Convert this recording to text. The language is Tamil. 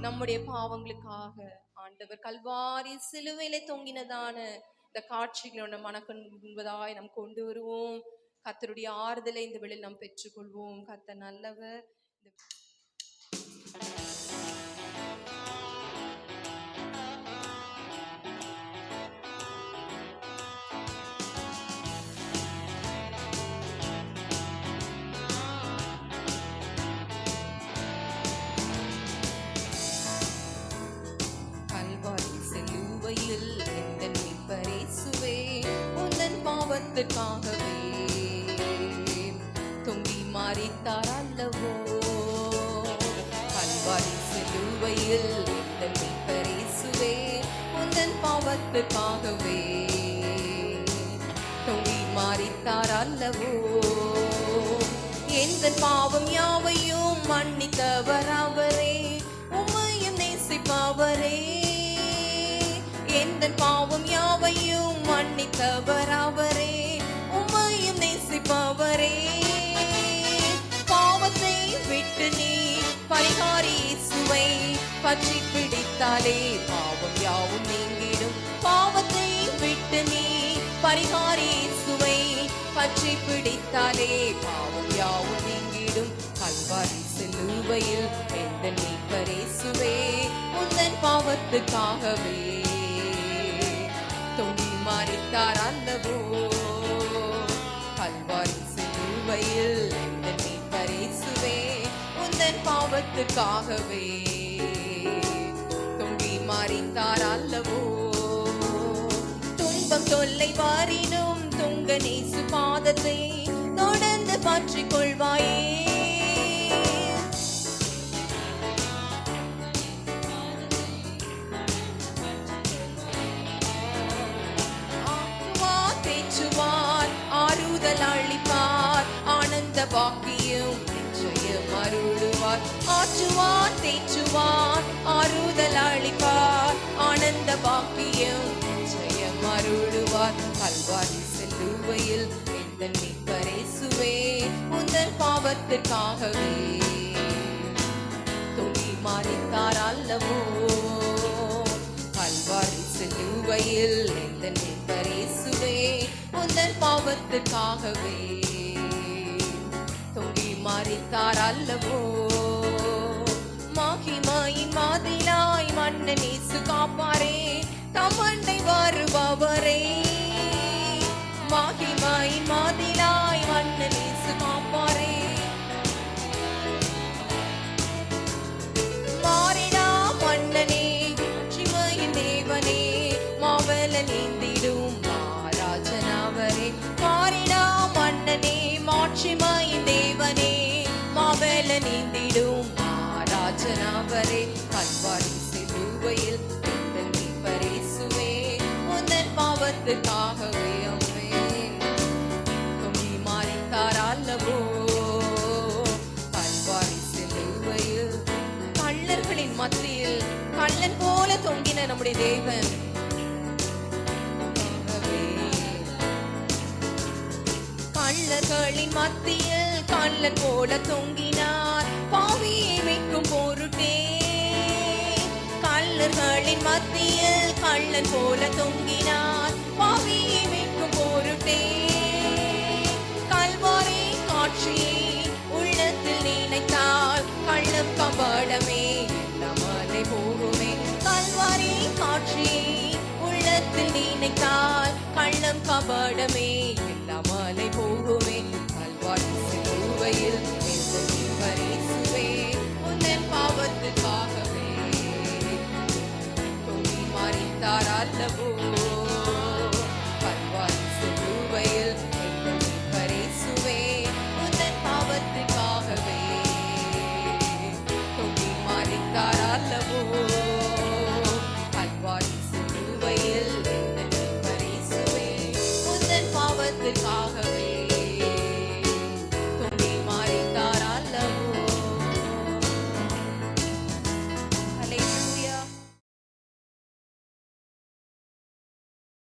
நம்முடைய பாவங்களுக்காக ஆண்டவர் கல்வாரி சிலுவையிலே தொங்கினதான இந்த காட்சிகளை நம் மனக்கண்பதாய் நாம் கொண்டு வருவோம். கர்த்தருடைய ஆறுதலை இந்த வேளையில் நாம் பெற்றுக்கொள்வோம். கர்த்தர் நல்லவர். பாவத்துக்காகவே தொங்கி மரித்தார் அல்லவோ, கல்வாரி சிலுவையில் எங்கள் மீட்பர் இயேசுவே உந்தன் பாவத்துக்காகவே தொங்கி மரித்தார் அல்லவோ. எந்தன் பாவம் யாவையும் மன்னித்தவர் அவரே, உம்மையும் நேசிப்பவரே. எந்தன் பாவம் யாவையும் மன்னித்தவர் அவரே, உம்மையும் நேசிப்பவரே. பாவத்தை விட்டு நீ பரிகாரி இயேசுவை பற்றி பிடித்தாலே பாவம் யாவும் நீங்கிடும். பாவத்தை விட்டு நீ பரிகாரி இயேசுவை பற்றி பிடித்தாலே பாவம் யாவும் நீங்கிடும். கல்வாரி சிலுவையில் எந்தன் மீட்பர் இயேசுவே உந்தன் பாவத்துக்காகவே தொங்கி மரித்தார் அல்லவோ, கல்வாரி சிலுவையில் எந்தன் மீட்பர் இயேசுவே உந்தன் பாவத்துக்காகவே தொங்கி மரித்தார் அல்லவோ. துன்பம் தொல்லை வாரினும் துங்க நேசு பாதத்தை தொடர்ந்து பற்றிக் கொள்வாயே. ஆறுதல் அளிப்பார், ஆனந்த பாக்கியம் நிச்சயம் அருளுவார். ஆற்றுவார் தேற்றுவார், ஆறுதல் அளிப்பார், ஆனந்த பாக்கியம் நிச்சயம் அருளுவார். கல்வாரி சிலுவையில் எந்தன் மீட்பர் இயேசுவே உந்தன் பாவத்திற்காகவே தொங்கி மரித்தார் அல்லவோ, கல்வாரி சிலுவையில் எந்தன் மீட்பர் இயேசுவே உந்தன் பாவத்துக்காகவே தொங்கி மரித்தார் அல்லவோ. மகிமையின் மாதிலாய் மன்னன் இயேசு காப்பாரே, தமண்டை வருபவரே. மகிமையின் மாதிலாய் மன்னன் இயேசு காப்பாரே, மாறிடா மன்னனே மாட்சிமையின் தேவனே மாவல நீந்திடும் மாராஜனவரே. மாறிடா மன்னனே மாட்சிமையின் தேவனே மாவல நீந்திடும் மாராஜனவரே. கல்வாரி சிலுவையில் எந்தன் மீட்பர் இயேசுவே உந்தன் பாவத்துக்காகவே அம்மே தொங்கி மரித்தார் அல்லவோ, கல்வாரி சிலுவையில். கள்ளர்களின் மத்தியில் கள்ளன் போல தொங்கின நம்முடைய தேவன் கள்ளர்களின் மத்தியில் கள்ளன் போல தொங்கினார் பாவியை மீட்கும் பொருட்டே. கள்ளர்களின் மத்தியில் கள்ளன் போல தொங்கினார் பாவியை மீட்கும் பொருட்டே. கல்வாரி காட்சியை உள்ளத்தில் நினைத்தால் கள்ளம் கபடமே நம்மளை போகுமே. கல்வாரி காட்சியை உள்ளத்தில் நினைத்தால் கள்ளம் கபடமே நம்மளை போகுமே. கல்வாரி சிலுவையில்